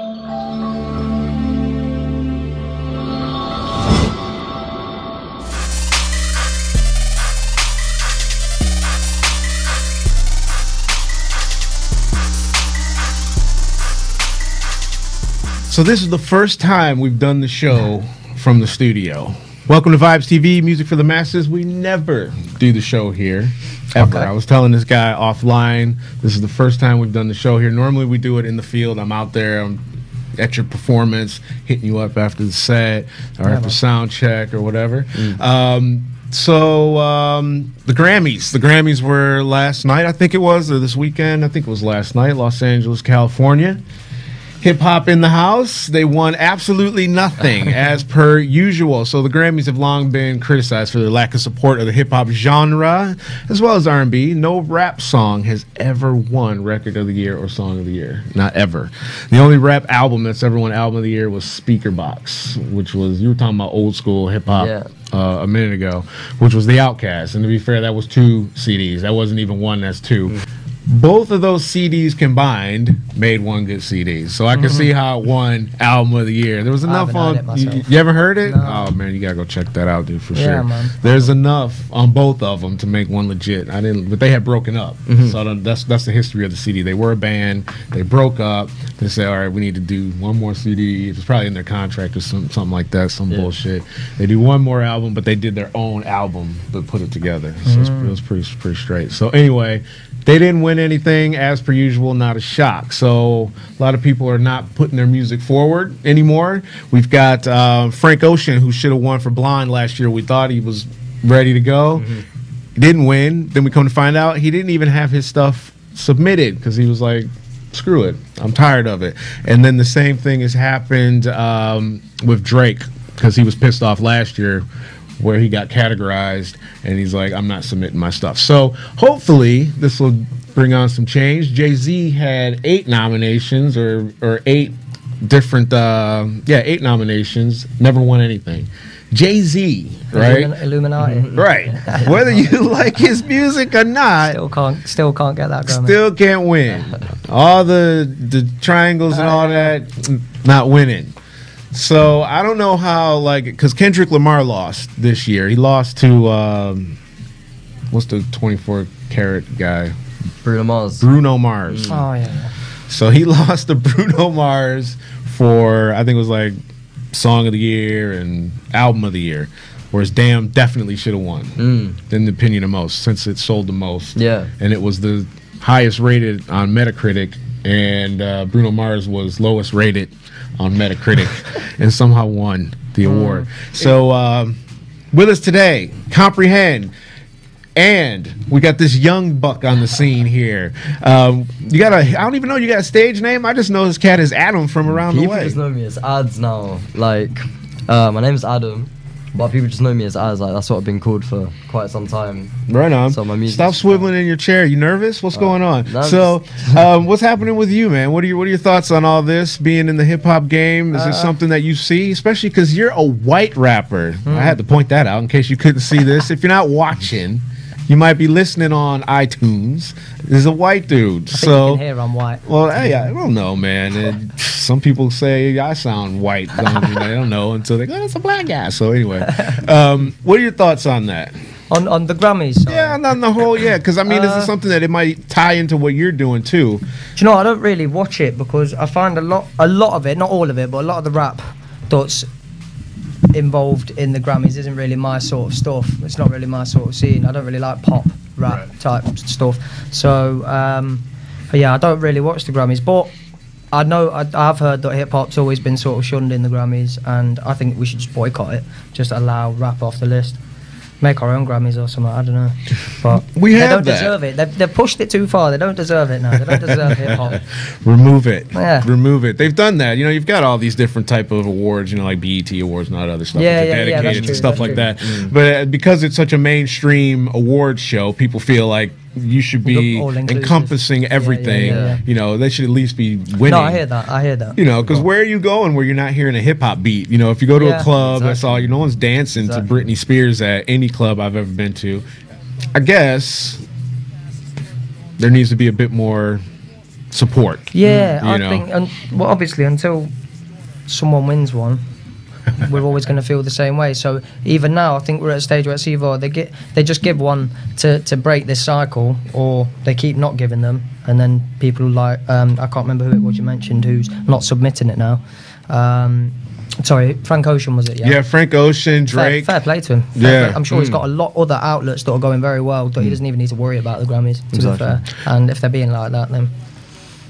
So this is the first time we've done the show from the studio. Welcome to Vibes TV, music for the masses. We never do the show here, ever. Okay. I was telling this guy offline, this is the first time we've done the show here. Normally we do it in the field. I'm out there, I'm at your performance, hitting you up after the set or after sound check or whatever. The Grammys were last night, I think it was, or this weekend. I think it was last night, Los Angeles, California. Hip-hop in the house, they won absolutely nothing, as per usual. So the Grammys have long been criticized for their lack of support of the hip-hop genre, as well as R&B. No rap song has ever won Record of the Year or Song of the Year. Not ever. The only rap album that's ever won Album of the Year was Speaker Box, which was, you were talking about old school hip-hop a minute ago, which was The Outkast. And to be fair, that was 2 CDs. That wasn't even one, that's 2. Both of those CDs combined made one good CD. So I can see how it won Album of the Year. There was enough on... You ever heard it? No. Oh, man, you got to go check that out, dude, for sure. Man. There's enough on both of them to make one legit. But they had broken up. So that's the history of the CD. They were a band. They broke up. They said, all right, we need to do one more CD. It was probably in their contract or something like that, some bullshit. They do one more album, but they did their own album but put it together. So it was pretty straight. So anyway... They didn't win anything, as per usual, not a shock. So a lot of people are not putting their music forward anymore. We've got Frank Ocean, who should have won for Blonde last year. We thought he was ready to go. Didn't win. Then we come to find out he didn't even have his stuff submitted because he was like, screw it, I'm tired of it. And then the same thing has happened with Drake because he was pissed off last year where he got categorized, and he's like, I'm not submitting my stuff. So hopefully this will bring on some change. Jay-Z had 8 nominations or 8 different, 8 nominations, never won anything. Jay-Z, right? Illuminati. Right. Whether you like his music or not. Still can't get that Grammy. Still can't win. All the triangles and all that, not winning. So I don't know how, like, because Kendrick Lamar lost this year. He lost to what's the 24 karat guy? Bruno Mars. Oh yeah. So he lost to Bruno Mars for, I think it was like Song of the Year and Album of the Year. Whereas Damn definitely should have won, in the opinion of most, since it sold the most. Yeah. And it was the highest rated on Metacritic, and Bruno Mars was lowest rated on Metacritic and somehow won the award. So with us today, CompreHend, and we got this young buck on the scene here. You got I don't even know you got a stage name. I just know this cat is Adam from around the way. People just know me as ADz now. Like, my name is Adam, but people just know me as ADz. Like, that's what I've been called for quite some time. Right on. So my music. Stop swiveling in your chair. You nervous? What's going on? No, so, what's happening with you, man? What are your thoughts on all this? Being in the hip hop game, is it something that you see? Especially because you're a white rapper. I had to point that out in case you couldn't see this. If you're not watching, you might be listening on iTunes. There's a white dude. I think you can hear I'm white. Well, hey, I don't know, man. And some people say I sound white. They don't know until they go, that's a black guy. So anyway, what are your thoughts on that? On the Grammys? Sorry. Yeah, on the whole, yeah. Because, I mean, is it something that it might tie into what you're doing, too? Do you know, I don't really watch it because I find a lot of it, not all of it, but a lot of the rap that's involved in the Grammys isn't really my sort of stuff. It's not really my sort of scene. I don't really like pop rap type stuff. So yeah, I don't really watch the Grammys, but I know I've heard that hip hop's always been sort of shunned in the Grammys, and I think we should just boycott it. Just allow rap off the list. Make our own Grammys or something, I don't know. But they don't deserve it. They've pushed it too far. They don't deserve it now. They don't deserve hip hop. Remove it. Yeah. Remove it. They've done that. You know, you've got all these different type of awards, you know, like BET Awards and all that other stuff. Dedicated and stuff like that. But because it's such a mainstream awards show, people feel like you should be encompassing everything. You know, they should at least be winning. No, I hear that. You know, because where are you going where you're not hearing a hip hop beat? You know, if you go to a club, that's all. No one's dancing to Britney Spears at any club I've ever been to. I guess there needs to be a bit more support. Yeah, you I know? think, well, obviously, until someone wins one, we're always going to feel the same way. So even now, I think we're at a stage where it's either they just give one to break this cycle, or they keep not giving them, and then people like I can't remember who it was you mentioned who's not submitting it now. Sorry, Frank Ocean was it? Yeah, Frank Ocean, Drake. Fair play to him. Yeah. I'm sure he's got a lot other outlets that are going very well, but he doesn't even need to worry about the Grammys, to Exactly. be fair. And if they're being like that, then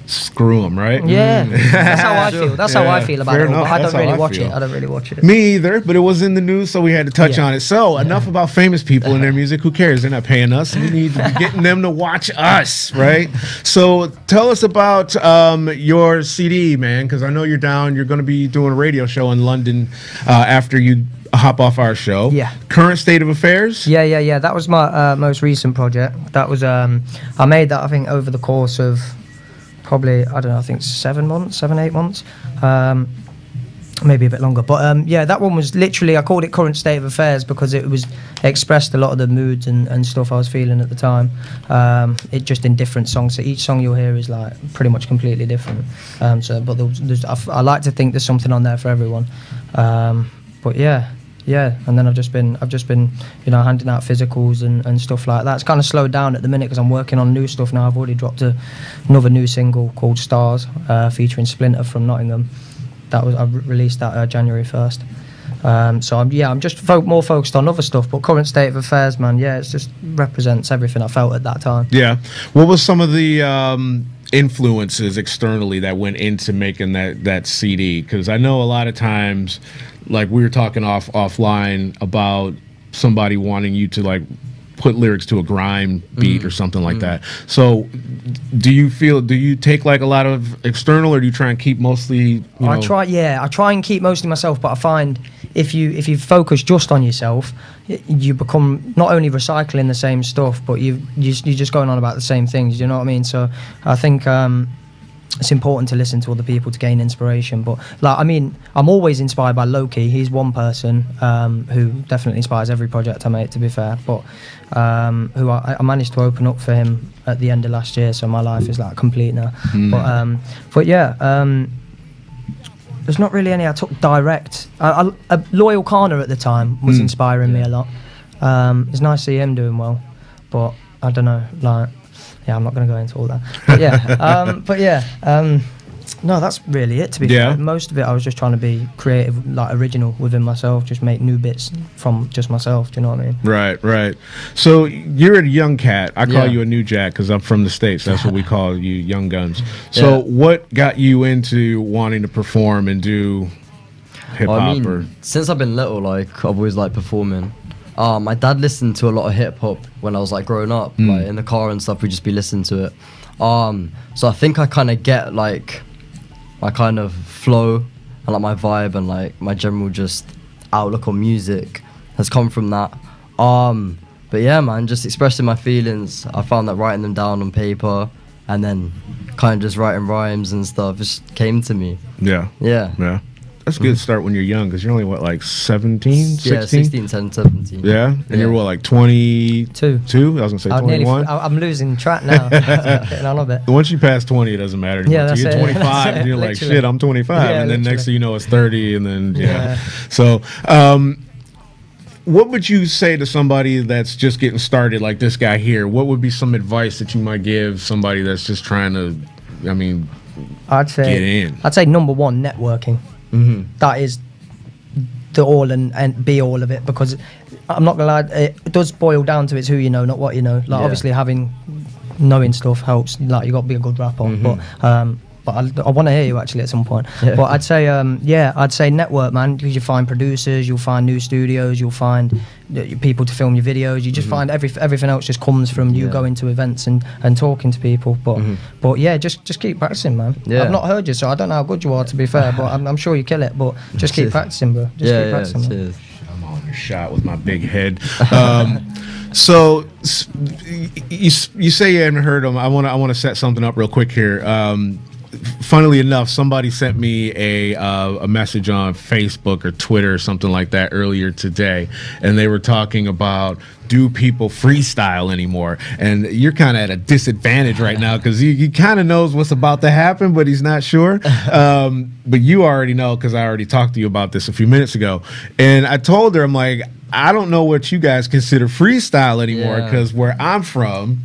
Screw them, right? yeah, that's how I feel. That's how I feel about Fair it all. enough. But I That's don't how really I watch feel. it. I don't really watch it. Me either, but it was in the news, so we had to touch Yeah. on it. So enough about famous people and their music. Who cares? They're not paying us. We need to be getting them to watch us, right? So tell us about your CD, man, because I know you're down. You're going to be doing a radio show in London after you hop off our show. Yeah. Current state of affairs. Yeah. That was my most recent project. That was I made that I think over the course of probably I don't know. I think 7 months, 8 months. Maybe a bit longer, but yeah, that one was literally, I called it Current State of Affairs because it expressed a lot of the moods and stuff I was feeling at the time. It just in different songs, so each song you'll hear is like pretty much completely different. But I like to think there's something on there for everyone. But yeah, and then I've just been handing out physicals and stuff like that. It's kind of slowed down at the minute because I'm working on new stuff now. I've already dropped another new single called Stars, featuring Splinter from Nottingham. I released that January 1st. So I'm just more focused on other stuff. But Current State of Affairs, man, yeah, it just represents everything I felt at that time. Yeah. What was some of the influences externally that went into making that CD? Because I know a lot of times, like we were talking offline about somebody wanting you to like put lyrics to a grime beat or something like that. So do you take like a lot of external, or do you try and keep mostly I try and keep mostly myself, but I find if you focus just on yourself, you become not only recycling the same stuff, but you're just going on about the same things, you know what I mean? So I think it's important to listen to other people to gain inspiration. But like, I mean, I'm always inspired by Loki. He's one person who definitely inspires every project I make, to be fair. But who I managed to open up for him at the end of last year, so my life is like complete now. But yeah, there's not really any I took direct. Loyal Kana at the time was inspiring me a lot. It's nice to see him doing well, but I don't know, like. Yeah, I'm not going to go into all that. But yeah, no, that's really it, to be fair. Most of it, I was just trying to be creative, like original within myself, just make new bits from just myself, do you know what I mean? Right. So you're a young cat. I call you a new jack because I'm from the States. That's what we call you, young guns. So what got you into wanting to perform and do hip-hop? Well, since I've been little, like, I've always liked performing. My dad listened to a lot of hip hop when I was like growing up, like in the car and stuff. We'd just be listening to it. So I think I kind of get like my kind of flow and like my vibe and like my general just outlook on music has come from that. But yeah, man, just expressing my feelings. I found that writing them down on paper and then kind of just writing rhymes and stuff just came to me. Yeah. That's a good start when you're young, because you're only, what, like 17, 16? Yeah, 16, 17. Yeah? And you're, what, like 22? I was going to say 21? I'm losing track now. Getting on a bit. Once you pass 20, it doesn't matter anymore. Yeah, that's You get it. 25, That's and you're it, like, literally. shit, I'm 25. Yeah, and then next literally. thing you know, it's 30, and then, So, what would you say to somebody that's just getting started, like this guy here? What would be some advice that you might give somebody that's just trying to, I'd say number one, networking. That is the all and be all of it, because I'm not gonna lie, it does boil down to it's who you know, not what you know. Like obviously knowing stuff helps. Like you got to be a good rapper, but I want to hear you actually at some point. But I'd say network, man, because you find producers, you'll find new studios, you'll find people to film your videos. You just find everything else just comes from you going to events and talking to people. But yeah, just keep practicing, man. I've not heard you, so I don't know how good you are, to be fair, but I'm sure you kill it. But just keep practicing, bro. Just keep practicing. Cheers. I'm on a shot with my big head. So you say you haven't heard him. I want to set something up real quick here. funnily enough, somebody sent me a message on Facebook or Twitter or something like that earlier today, and they were talking about, do people freestyle anymore? And you're kind of at a disadvantage right now because he kind of knows what's about to happen, but he's not sure. But you already know because I already talked to you about this a few minutes ago. And I told her, I'm like, I don't know what you guys consider freestyle anymore because where I'm from,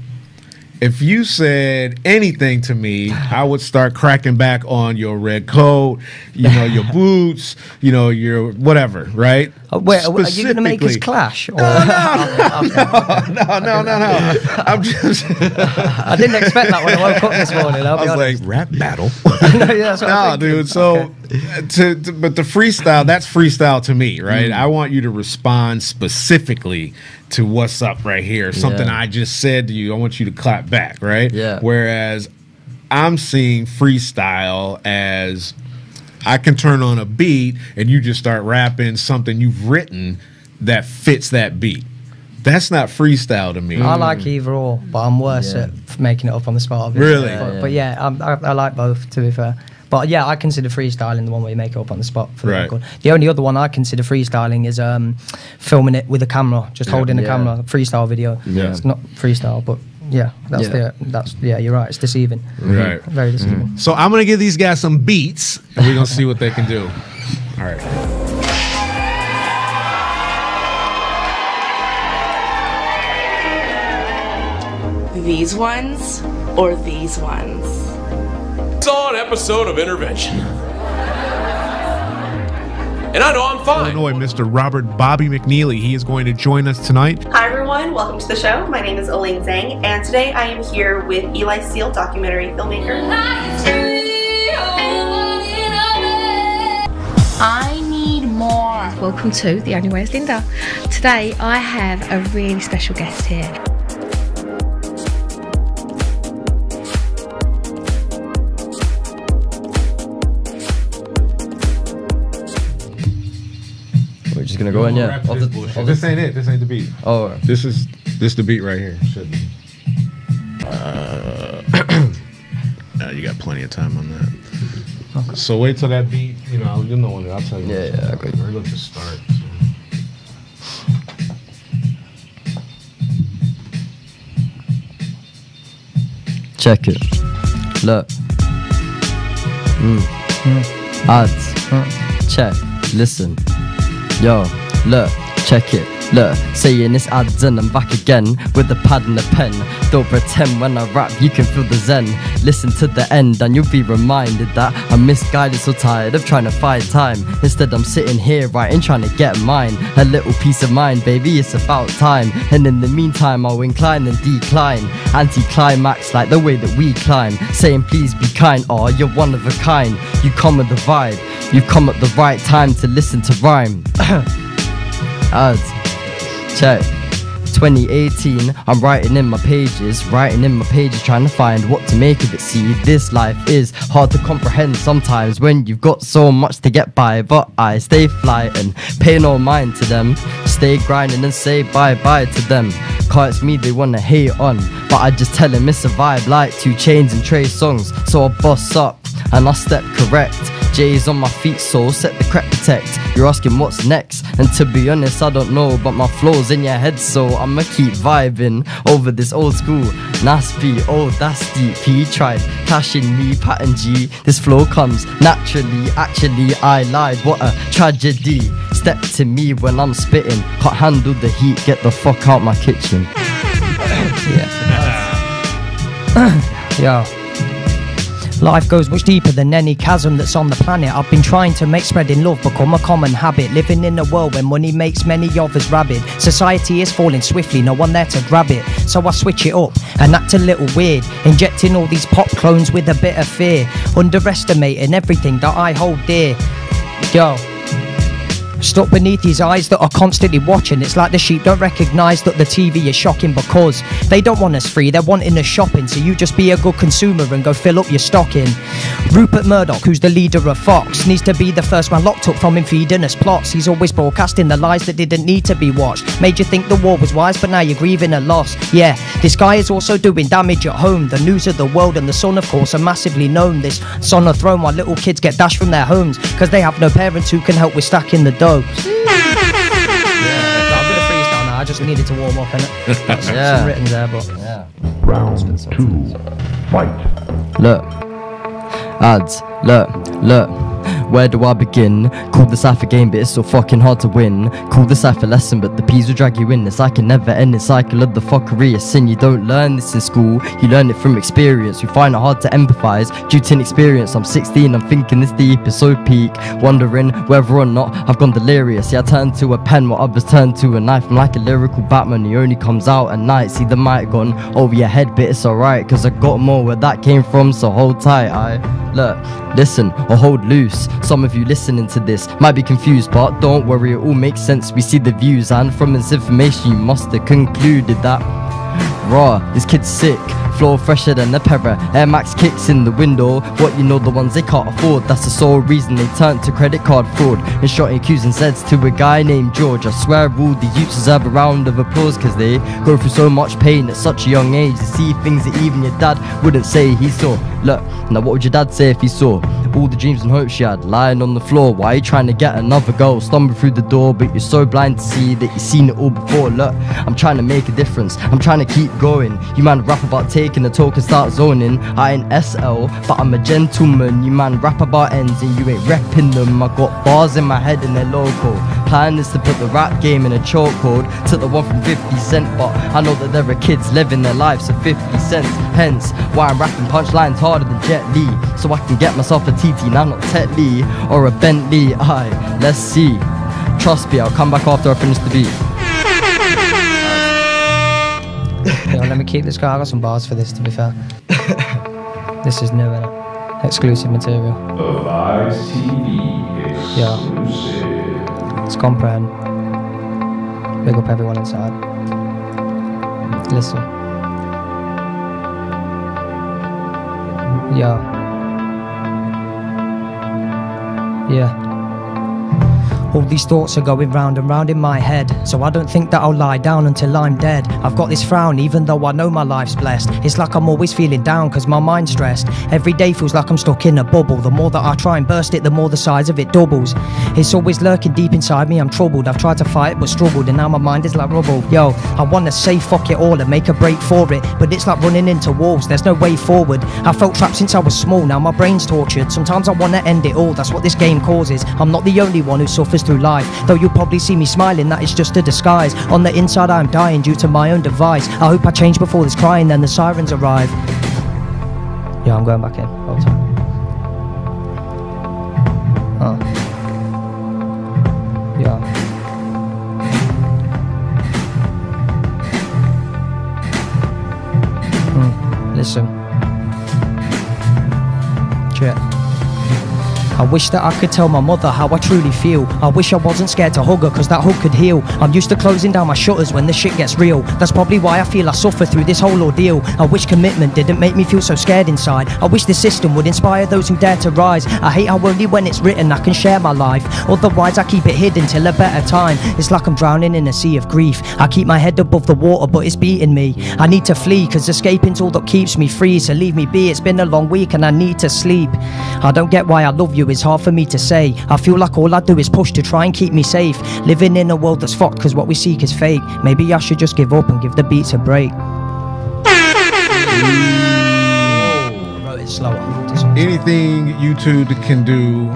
if you said anything to me, I would start cracking back on your red coat, you know, your boots, you know, your whatever, right? Wait, are you going to make us clash? Or? No. I'm just. I didn't expect that when I woke up this morning. I was like, rap battle. No, dude. So, but the freestyle, that's freestyle to me, right? I want you to respond specifically to what's up right here. Something I just said to you, I want you to clap back, right? Yeah. Whereas I'm seeing freestyle as I can turn on a beat and you just start rapping something you've written that fits that beat. That's not freestyle to me. I like either or, but I'm worse at making it up on the spot. Obviously. Really? But yeah, I like both, to be fair. But yeah, I consider freestyling the one where you make it up on the spot for the record. The only other one I consider freestyling is filming it with a camera, just holding the camera, freestyle video. It's not freestyle, but yeah, you're right. It's deceiving. Right. Very deceiving. So I'm gonna give these guys some beats, and we're gonna see what they can do. All right. These ones or these ones? Saw an episode of Intervention. And I know I'm fine. Illinois, Mr. Robert Bobby McNeely. He is going to join us tonight. Hi everyone, welcome to the show. My name is Elaine Zhang, and today I am here with Eli Steele, documentary filmmaker. I need more. Welcome to The Only Way is Linda. Today I have a really special guest here. We're just gonna go in, yeah. This ain't it. This ain't the beat. Oh, this the beat right here. Should be. You got plenty of time on that. Okay. So wait till that beat. You know, you'll know when I'll tell you. Yeah. Okay. We're going to start. Check it. Look. Ads. Check. Listen. Yo, look, check it, look, saying this ads and I'm back again with the pad and the pen. Don't pretend when I rap you can feel the zen. Listen to the end and you'll be reminded that I'm misguided, so tired of trying to find time. Instead I'm sitting here writing, trying to get mine. A little peace of mind, baby, it's about time. And in the meantime I'll incline and decline. Anti-climax like the way that we climb. Saying please be kind, aw, you're one of a kind. You come with the vibe, you've come at the right time to listen to rhyme. Ads, check. 2018, I'm writing in my pages, trying to find what to make of it. See, this life is hard to comprehend sometimes when you've got so much to get by. But I stay fly and pay no mind to them. Stay grinding and say bye-bye to them. Cause it's me they wanna hate on, but I just tell them it's a vibe like 2 Chainz and Trey songs. So I boss up and I step correct. J's on my feet, so set the crep protect. You're asking what's next, and to be honest I don't know, but my flow's in your head, so I'ma keep vibing over this old school nasty. Oh, that's deep. He tried clashing me, pattern G. This flow comes naturally. Actually I lied, what a tragedy. Step to me when I'm spitting. Can't handle the heat, get the fuck out my kitchen. Yeah. Life goes much deeper than any chasm that's on the planet. I've been trying to make spreading love become a common habit. Living in a world where money makes many of us rabid. Society is falling swiftly, no one there to grab it. So I switch it up and act a little weird. Injecting all these pop clones with a bit of fear. Underestimating everything that I hold dear. Yo. stuck beneath these eyes that are constantly watching. It's like the sheep don't recognise that the TV is shocking, because they don't want us free, they're wanting us shopping. So you just be a good consumer and go fill up your stocking. Rupert Murdoch, who's the leader of Fox, needs to be the first man locked up from him feeding us plots. He's always broadcasting the lies that didn't need to be watched. Made you think the war was wise, but now you're grieving a loss. Yeah, this guy is also doing damage at home. The news of the world and the sun, of course, are massively known. This son of throne while little kids get dashed from their homes because they have no parents who can help with stacking the dough. I'm gonna freestyle now. I just needed to warm up, innit? Got some written there, but yeah. Round 2, fight. Look, ads, look. Where do I begin? Call the cypher game, but it's so fucking hard to win. Call the cypher lesson, but the P's will drag you in. It's like a never-ending cycle of the fuckery. A sin, you don't learn this in school, you learn it from experience. You find it hard to empathise due to inexperience. I'm 16, I'm thinking this deep is so peak, wondering whether or not I've gone delirious. Yeah, I turn to a pen while others turn to a knife. I'm like a lyrical Batman, he only comes out at night. See the mic gone over your head, but it's alright, cause I got more where that came from, so hold tight. Look, listen or hold loose. Some of you listening to this might be confused, but don't worry, it all makes sense. We see the views, and from this information you must have concluded that raw, this kid's sick, floor fresher than a pair of Air Max kicks in the window. What you know, the ones they can't afford, that's the sole reason they turn to credit card fraud and shot accusing zeds to a guy named George. I swear all the youths deserve a round of applause, cause they go through so much pain at such a young age. They see things that even your dad wouldn't say he saw. Look, now what would your dad say if he saw all the dreams and hopes she had lying on the floor? Why are you trying to get another girl, stumble through the door, but you're so blind to see that you've seen it all before? Look, I'm trying to make a difference, I'm trying to keep going. You man rap about taking a talk and start zoning. I ain't SL, but I'm a gentleman. You man rap about ends and you ain't repping them. I got bars in my head and they're local. Plan is to put the rap game in a chokehold. Took the one from 50 Cent, but I know that there are kids living their lives for 50 cents. Hence why I'm rapping punchlines harder than Jet Li, so I can get myself a TT, now not Tet Lee or a Bentley. Let's see. Trust me, I'll come back after I finish the beat. Yo, let me keep this guy. I got some bars for this, to be fair. This is new, innit? Exclusive material. Live TV exclusive. It's CompreHend. Big up everyone inside. Listen. Yeah. All these thoughts are going round and round in my head, so I don't think that I'll lie down until I'm dead. I've got this frown even though I know my life's blessed. It's like I'm always feeling down cause my mind's stressed. Every day feels like I'm stuck in a bubble. The more that I try and burst it, the more the size of it doubles. It's always lurking deep inside me, I'm troubled. I've tried to fight but struggled, and now my mind is like rubble. Yo, I wanna say fuck it all and make a break for it, but it's like running into walls, there's no way forward. I felt trapped since I was small, now my brain's tortured. Sometimes I wanna end it all, that's what this game causes. I'm not the only one who suffers through life, though you'll probably see me smiling, that is just a disguise. On the inside I'm dying due to my own device. I hope I change before this crying, then the sirens arrive. Yeah, I'm going back in. Hold on. Yeah. Listen. Check. I wish that I could tell my mother how I truly feel. I wish I wasn't scared to hug her cause that hug could heal. I'm used to closing down my shutters when the shit gets real. That's probably why I feel I suffer through this whole ordeal. I wish commitment didn't make me feel so scared inside. I wish the system would inspire those who dare to rise. I hate how only when it's written I can share my life. Otherwise I keep it hidden till a better time. It's like I'm drowning in a sea of grief. I keep my head above the water but it's beating me. I need to flee cause escaping's all that keeps me free. So leave me be, it's been a long week and I need to sleep. I don't get why I love you, it's hard for me to say. I feel like all I do is push to try and keep me safe. Living in a world that's fucked cause what we seek is fake. Maybe I should just give up and give the beats a break. Wrote it slower. Anything you two can do,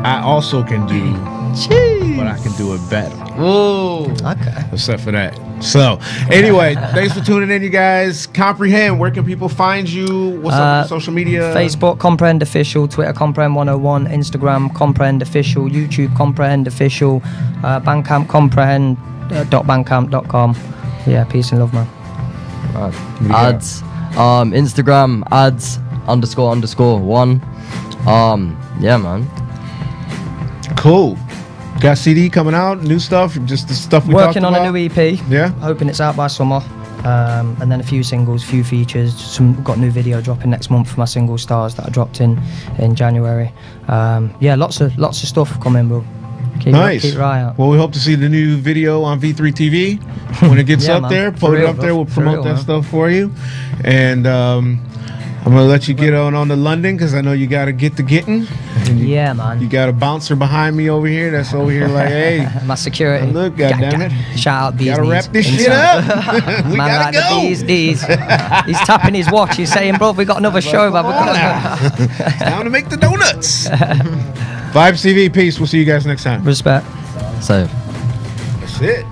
I also can do. Jeez. But I can do it better. Whoa. Okay. Except for that. So, anyway, thanks for tuning in, you guys. CompreHend, where can people find you? What's up with social media? Facebook, CompreHend Official. Twitter, CompreHend101. Instagram, CompreHend Official. YouTube, CompreHend Official. Bandcamp, CompreHend.bandcamp.com. Yeah, peace and love, man. Right. Ads. Instagram, ads__1. Yeah, man. Cool. Got CD coming out, new stuff, just the stuff we Working talked on about? a new EP. Yeah. Hoping it's out by summer. And then a few singles, few features. Got a new video dropping next month for my single Stars that I dropped in January. Yeah, lots of stuff coming, bro. Keep your eye out. Well, we hope to see the new video on V3 TV when it gets Yeah, up man. there. For Put it real, up there. bro. We'll For promote real, that man. stuff for you. And I'm gonna let you get on to London because I know you got to get to getting. Yeah, man. You got a bouncer behind me over here. That's over here like, hey, My security. look, goddammit. Shout out Bees Gotta Knees. wrap this shit Inside. up. We Man, gotta like go. the Bees. He's tapping his watch. He's saying, bro, we got another show, man. We got It's time to make the donuts. Vibes TV, peace. We'll see you guys next time. Respect. So. That's it.